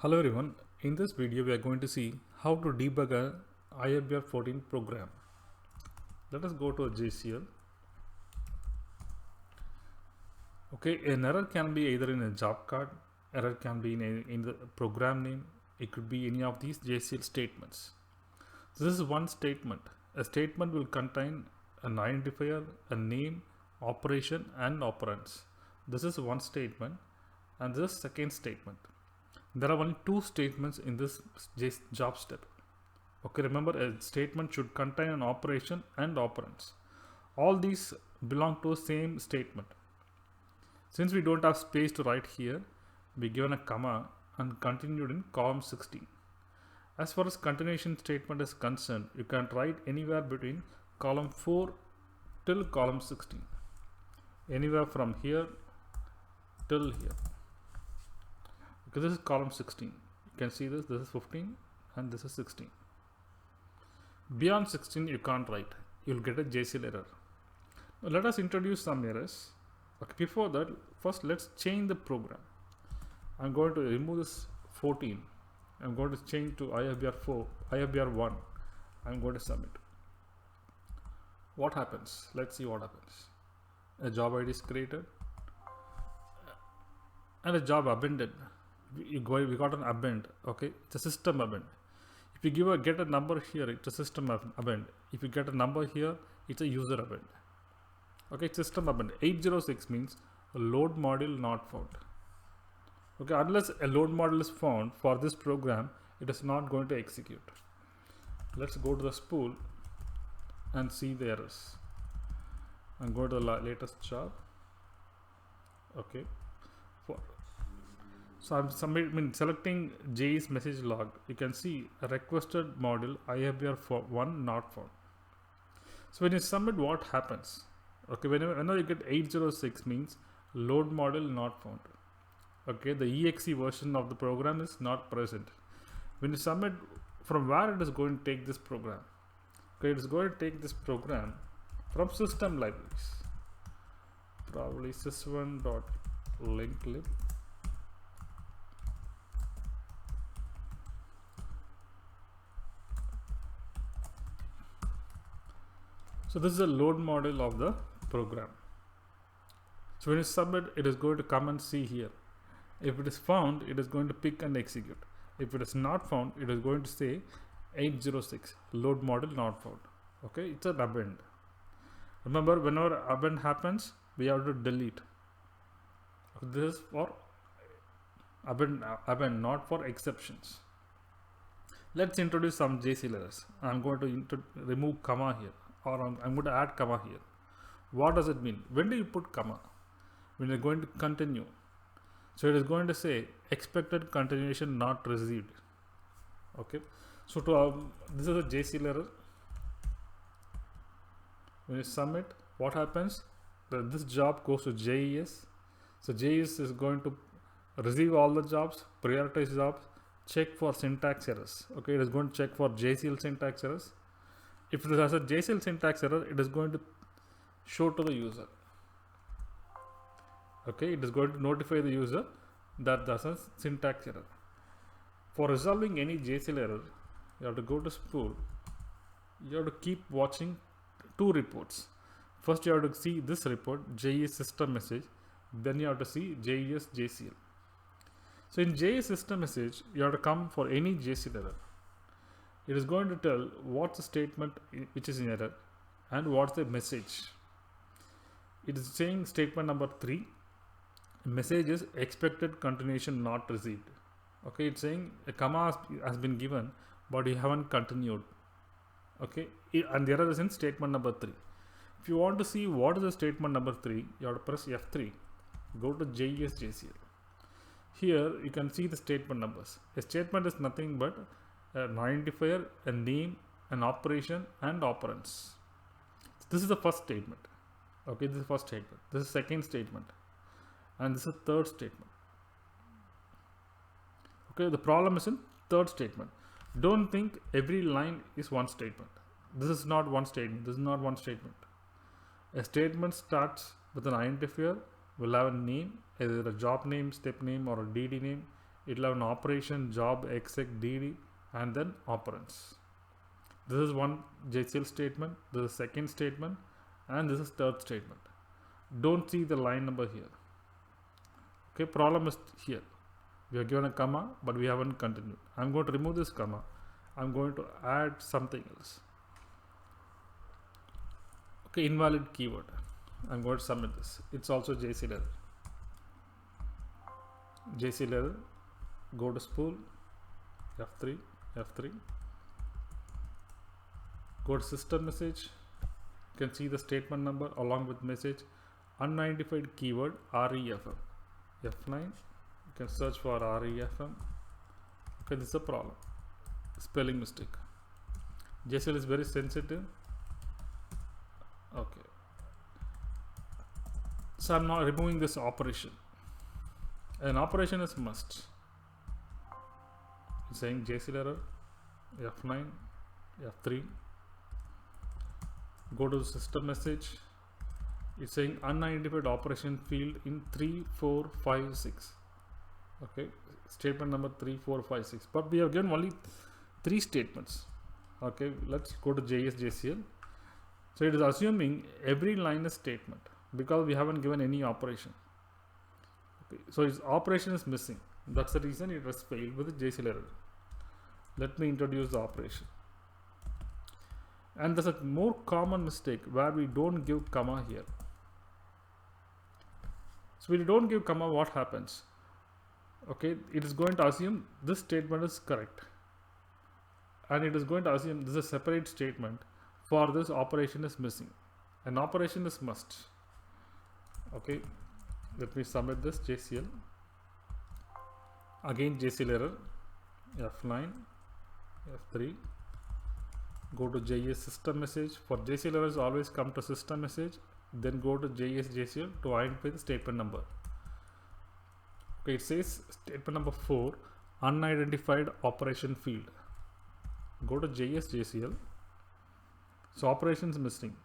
Hello everyone, in this video we are going to see how to debug a IFBR 14 program. Let us go to a JCL. Okay, an error can be either in a job card, error can be in the program name, it could be any of these JCL statements. So this is one statement. A statement will contain an identifier, a name, operation and operands. This is one statement and this is second statement. There are only two statements in this job step. Okay, remember a statement should contain an operation and operands. All these belong to the same statement. Since we don't have space to write here, we given a comma and continued in column 16. As far as continuation statement is concerned, you can write anywhere between column 4 till column 16. Anywhere from here till here. Okay, this is column 16. You can see this is 15 and this is 16. Beyond 16 you can't write. You'll get a JCL error. Now let us introduce some errors. Okay, before that, first let's change the program. I'm going to remove this 14. I'm going to change to IFBR 4, IFBR 1. I'm going to submit. What happens? Let's see what happens. A job ID is created and a job abandoned. We got an abend. Okay, it's a system abend. If you get a number here, it's a system abend. If you get a number here, it's a user abend. Okay, system abend. 806 means a load module not found. Okay, unless a load module is found for this program, it is not going to execute. Let's go to the spool and see the errors. And go to the latest job. Okay. So I'm selecting JE's message log. You can see a requested module IFBR 1 not found. So when you submit, what happens? Okay, whenever you get 806 means load module not found. Okay, the exe version of the program is not present. When you submit, from where it is going to take this program? Okay, it is going to take this program from system libraries. Probably sys1.linklib. So this is a load module of the program. So when you submit, it is going to come and see here. If it is found, it is going to pick and execute. If it is not found, it is going to say 806 load module not found. Okay, it's an abend. Remember, whenever abend happens, we have to delete. This is for abend, not for exceptions. Let's introduce some JCL errors. I'm going to remove comma here, or I'm going to add comma here. What does it mean? When do you put comma? When you're going to continue. So it is going to say expected continuation not received. Okay. So this is a JCL error. When you submit, what happens? This job goes to JES. So JES is going to receive all the jobs, prioritize jobs, check for syntax errors. Okay, it is going to check for JCL syntax errors. If it has a JCL syntax error, it is going to show to the user. Okay, it is going to notify the user that there's a syntax error. For resolving any JCL error, you have to go to spool. You have to keep watching two reports. First, you have to see this report, JES system message. Then you have to see JES JCL. So in JES system message, you have to come for any JCL error. It is going to tell what's the statement which is in error and what's the message. It is saying statement number 3. Message is expected continuation not received. Okay, it's saying a comma has been given, but you haven't continued. Okay, and the error is in statement number 3. If you want to see what is the statement number 3, you have to press F3. Go to JES JCL. Here you can see the statement numbers. A statement is nothing but an identifier, a name, an operation, and operands. This is the first statement. Okay, this is the first statement. This is the second statement. And this is the third statement. Okay, the problem is in third statement. Don't think every line is one statement. This is not one statement. This is not one statement. A statement starts with an identifier, will have a name, either a job name, step name, or a DD name. it will have an operation, job, exec, dd, and then operands. This is one JCL statement, this is second statement, and this is third statement. Don't see the line number here. Okay, problem is here. We are given a comma, but we haven't continued. I'm going to remove this comma. I'm going to add something else. Okay, invalid keyword. I'm going to submit this. It's also JCL error. JCL error. Go to spool. F3. F3. Go to system message. You can see the statement number along with message. Unidentified keyword REFM. F9. You can search for REFM. Okay, this is a problem. Spelling mistake. JCL is very sensitive. Okay. So I'm now removing this operation. An operation is must. It's saying JCL error. F9. F3. Go to the system message. It's saying unidentified operation field in 3, 4, 5, 6. Okay, statement number 3, 4, 5, 6. But we have given only 3 statements. Okay, let's go to JSJCL. So it is assuming every line is statement because we haven't given any operation. Okay, so its operation is missing. That's the reason it was failed with the JCL error. Let me introduce the operation. And there's a more common mistake where we don't give comma here. So we don't give comma, what happens? Okay, it is going to assume this statement is correct. And it is going to assume this is a separate statement for this operation is missing. An operation is must. Okay, let me submit this JCL. Again JCL error. F9, F3. Go to JS system message. For JCL errors, always come to system message. Then go to JSJCL to identify the statement number. Okay, it says statement number 4, unidentified operation field. Go to JSJCL. So operation is missing.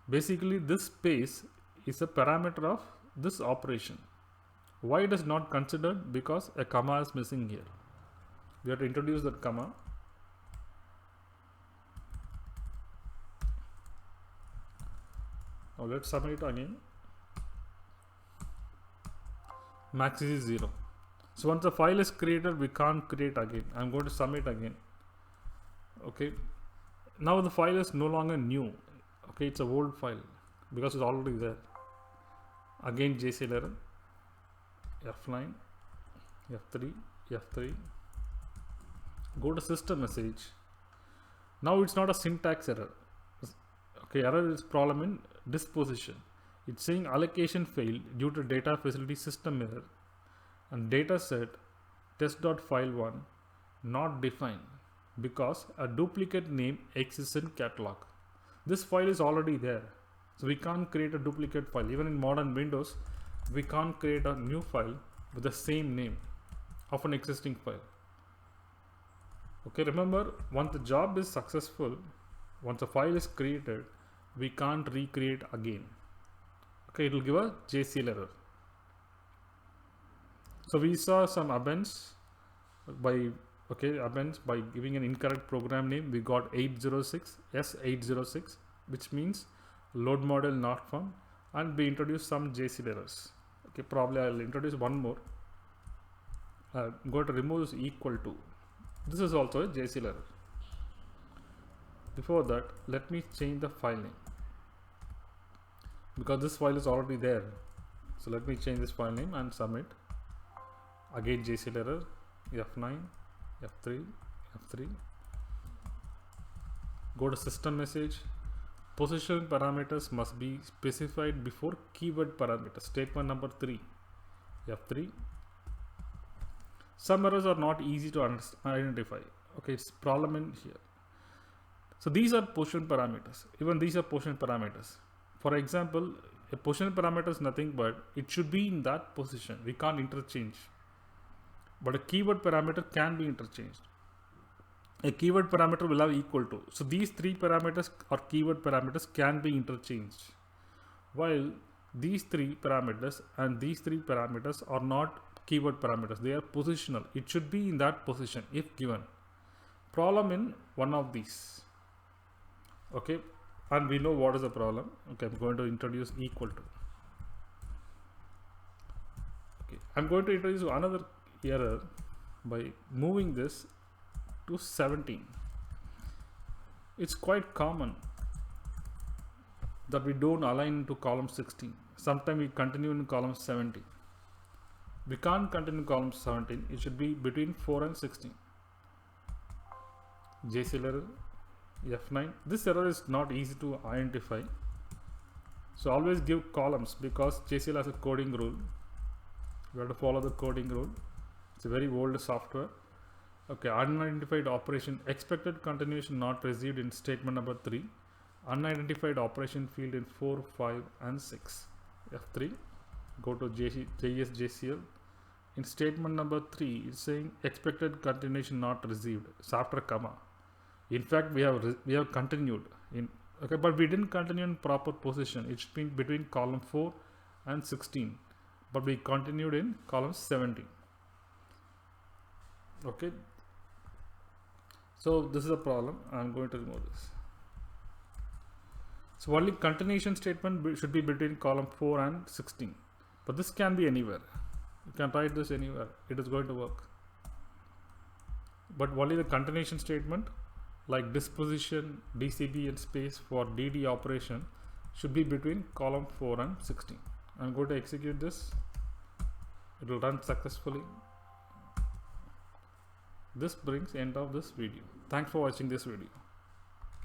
Basically, this space is a parameter of this operation. Why it is not considered? Because a comma is missing here. We have to introduce that comma. Now let's submit it again. Max is 0. So once the file is created, we can't create again. I'm going to submit again. Okay. Now the file is no longer new. Okay, it's a old file because it's already there. Again JCL error. F9, F3, F3. Go to system message. Now it's not a syntax error. Okay, error is problem in disposition. It's saying allocation failed due to data facility system error and data set test.file1 not defined because a duplicate name exists in catalog. This file is already there, so we can't create a duplicate file. Even in modern Windows, we can't create a new file with the same name of an existing file. Okay, remember, once the job is successful, once a file is created, we can't recreate again. Okay, it will give a JCL error. So we saw some abends by by giving an incorrect program name. We got 806 S806, which means load model not found, and we introduced some JCL errors. Okay, probably I'll introduce one more. I'm going to remove this equal to. This is also a JCL error. Before that, let me change the file name because this file is already there. So let me change this file name and submit. Again JCL error. F9, F3, F3. Go to system message. Position parameters must be specified before keyword parameters. Statement number 3, F3. Some errors are not easy to identify. Okay, it's problem in here. So these are position parameters. Even these are position parameters. For example, a position parameter is nothing but it should be in that position. We can't interchange. But a keyword parameter can be interchanged. A keyword parameter will have equal to. So these 3 parameters or keyword parameters can be interchanged. While these 3 parameters and these 3 parameters are not keyword parameters. They are positional. It should be in that position if given. Problem in one of these. Okay, and we know what is the problem. Okay, I'm going to introduce equal to. Okay, I'm going to introduce another error by moving this to 17. It's quite common that we don't align to column 16. Sometimes we continue in column 17. We can't continue column 17. It should be between 4 and 16. JCL error F9. This error is not easy to identify. So always give columns, because JCL has a coding rule. You have to follow the coding rule. It's a very old software. Okay, unidentified operation, expected continuation not received in statement number 3. Unidentified operation field in 4, 5 and 6. F3. Go to JSJCL. In statement number 3, it's saying expected continuation not received. It's after comma. In fact, we have continued in, okay, but we didn't continue in proper position. It's been between column 4 and 16, but we continued in column 17. Okay, so this is a problem. I'm going to remove this. So only continuation statement should be between column 4 and 16, but this can be anywhere. You can write this anywhere. It is going to work. But only the continuation statement, like disposition, DCB and space for DD operation, should be between column 4 and 16. I'm going to execute this. It will run successfully. This brings end of this video. Thanks for watching this video.